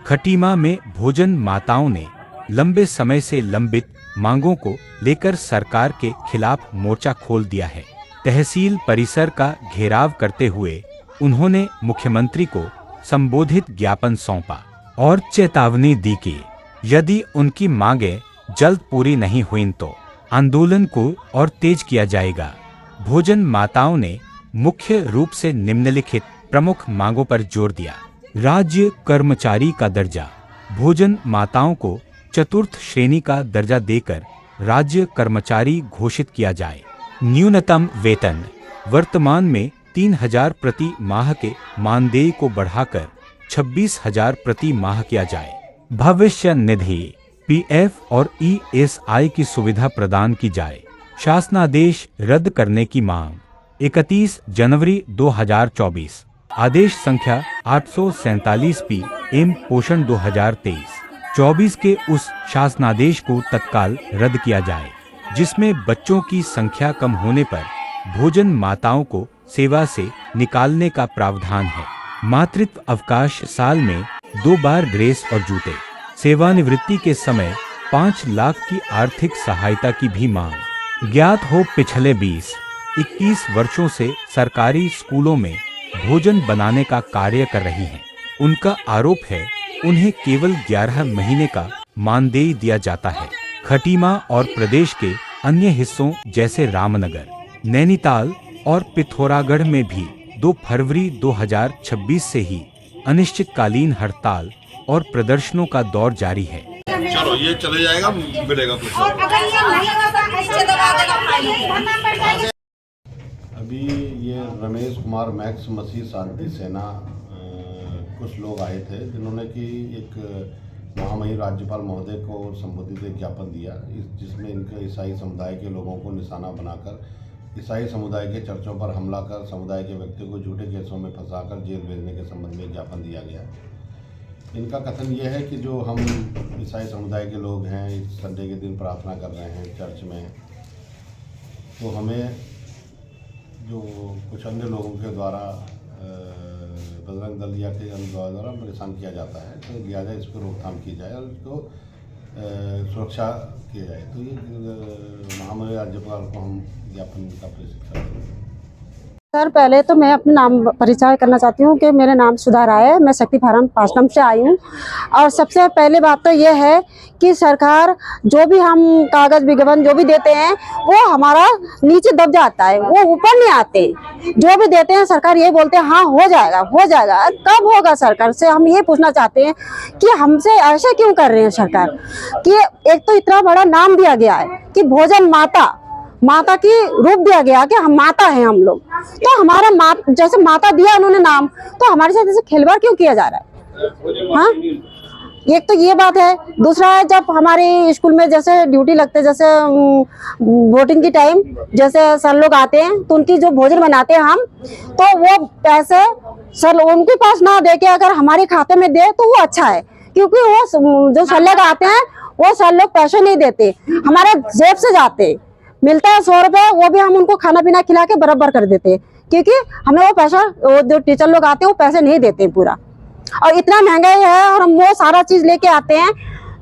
खटीमा में भोजन माताओं ने लंबे समय से लंबित मांगों को लेकर सरकार के खिलाफ मोर्चा खोल दिया है। तहसील परिसर का घेराव करते हुए उन्होंने मुख्यमंत्री को संबोधित ज्ञापन सौंपा और चेतावनी दी कि यदि उनकी मांगें जल्द पूरी नहीं हुईं तो आंदोलन को और तेज किया जाएगा। भोजन माताओं ने मुख्य रूप से निम्नलिखित प्रमुख मांगों पर जोर दिया। राज्य कर्मचारी का दर्जा। भोजन माताओं को चतुर्थ श्रेणी का दर्जा देकर राज्य कर्मचारी घोषित किया जाए। न्यूनतम वेतन वर्तमान में 3,000 प्रति माह के मानदेय को बढ़ाकर 26,000 प्रति माह किया जाए। भविष्य निधि पीएफ और ईएसआई की सुविधा प्रदान की जाए। शासनादेश रद्द करने की मांग। 31 जनवरी 2024 आदेश संख्या 847 पी.एम. पोषण 2023-24 के उस शासनादेश को तत्काल रद्द किया जाए जिसमें बच्चों की संख्या कम होने पर भोजन माताओं को सेवा से निकालने का प्रावधान है। मातृत्व अवकाश साल में 2 बार ड्रेस और जूते। सेवानिवृत्ति के समय 5 लाख की आर्थिक सहायता की भी मांग। ज्ञात हो पिछले 20-21 वर्षों से सरकारी स्कूलों में भोजन बनाने का कार्य कर रही हैं। उनका आरोप है उन्हें केवल 11 महीने का मानदेय दिया जाता है। खटीमा और प्रदेश के अन्य हिस्सों जैसे रामनगर, नैनीताल और पिथौरागढ़ में भी 2 फरवरी 2026 से ही अनिश्चितकालीन हड़ताल और प्रदर्शनों का दौर जारी है। चलो ये चले जाएगा, मिलेगा कुछ। अभी ये रमेश कुमार मैक्स मसीह शांति सेना कुछ लोग आए थे जिन्होंने कि एक महामहिम राज्यपाल महोदय को संबोधित एक ज्ञापन दिया, जिसमें इनके ईसाई समुदाय के लोगों को निशाना बनाकर ईसाई समुदाय के चर्चों पर हमला कर समुदाय के व्यक्तियों को झूठे केसों में फंसाकर जेल भेजने के संबंध में ज्ञापन दिया गया। इनका कथन ये है कि जो हम ईसाई समुदाय के लोग हैं संडे के दिन प्रार्थना कर रहे हैं चर्च में, तो हमें जो कुछ अन्य लोगों के द्वारा बजरंग दल या के द्वारा परेशान किया जाता है, तो लिहाजा इस पर रोकथाम की जाए और इसको सुरक्षा की जाए। तो ये महामहिम राज्यपाल को हम ज्ञापन का प्रेषित करते हैं। सर, पहले तो मैं अपना नाम परिचय करना चाहती हूँ कि मेरा नाम सुधा राय है। मैं शक्ति फार्म 5 नंबर से आई हूँ। और सबसे पहले बात तो ये है कि सरकार जो भी हम कागज विज्ञापन जो भी देते हैं वो हमारा नीचे दब जाता है, वो ऊपर नहीं आते। जो भी देते हैं सरकार ये बोलते हैं हाँ हो जाएगा हो जाएगा। कब होगा? सरकार से हम ये पूछना चाहते हैं कि हमसे ऐसा क्यों कर रहे हैं सरकार कि एक तो इतना बड़ा नाम दिया गया है कि भोजन माता की रूप दिया गया कि हम माता हैं हम लोग, तो हमारा जैसे माता दिया उन्होंने नाम, तो हमारे साथ ऐसे खिलवाड़ क्यों किया जा रहा है? हाँ, एक तो ये बात है। दूसरा है जब हमारे स्कूल में जैसे ड्यूटी लगते, जैसे वोटिंग की टाइम जैसे सर लोग आते हैं तो उनकी जो भोजन बनाते हैं हम, तो वो पैसे सर उनके पास ना दे के अगर हमारे खाते में दे तो वो अच्छा है, क्योंकि वो जो सर लोग आते हैं वो सर लोग पैसे नहीं देते, हमारे जेब से जाते। मिलता है 100 रुपए, वो भी हम उनको खाना पीना खिला के बराबर कर देते हैं, क्योंकि हमें वो पैसा वो जो टीचर लोग आते हैं वो पैसे नहीं देते पूरा। और इतना महंगाई है और हम वो सारा चीज लेके आते हैं,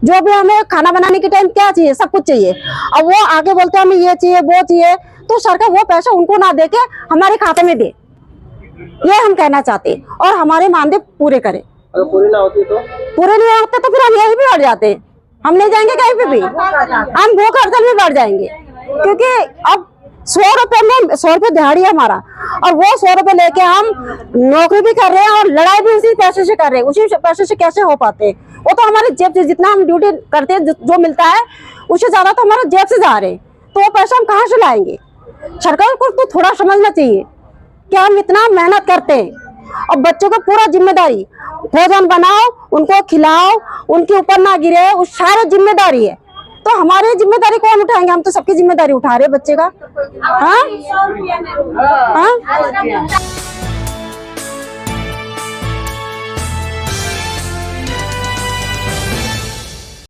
जो भी हमें खाना बनाने के टाइम क्या चाहिए सब कुछ चाहिए, और वो आगे बोलते हैं हमें ये चाहिए वो चाहिए, तो सरकार वो पैसा उनको ना दे के हमारे खाते में दे, ये हम कहना चाहते हैं। और हमारे मानदेय पूरे करे। अगर पूरी ना होती तो? पूरे नहीं होते तो फिर हम यही भी बैठ जाते, हम नहीं जाएंगे कहीं पे भी, हम भूख हड़ताल में बैठ जाएंगे। क्योंकि अब 100 रुपए में 100 रुपए दिहाड़ी है हमारा, और वो 100 रुपए लेके हम नौकरी भी कर रहे हैं और लड़ाई भी उसी पैसे से कर रहे हैं। उसी पैसे से कैसे हो पाते? वो तो हमारे जेब से जितना हम ड्यूटी करते हैं जो मिलता है उससे ज्यादा तो हमारे जेब से जा रहे हैं, तो वो पैसा हम कहाँ से लाएंगे? सरकार को तो थोड़ा समझना चाहिए कि हम इतना मेहनत करते हैं और बच्चों को पूरा जिम्मेदारी, भोजन बनाओ, उनको खिलाओ, उनके ऊपर ना गिरे, उस सारी जिम्मेदारी है। तो हमारी जिम्मेदारी कौन उठाएंगे? हम तो सबकी जिम्मेदारी उठा रहे हैं बच्चे का। हाँ?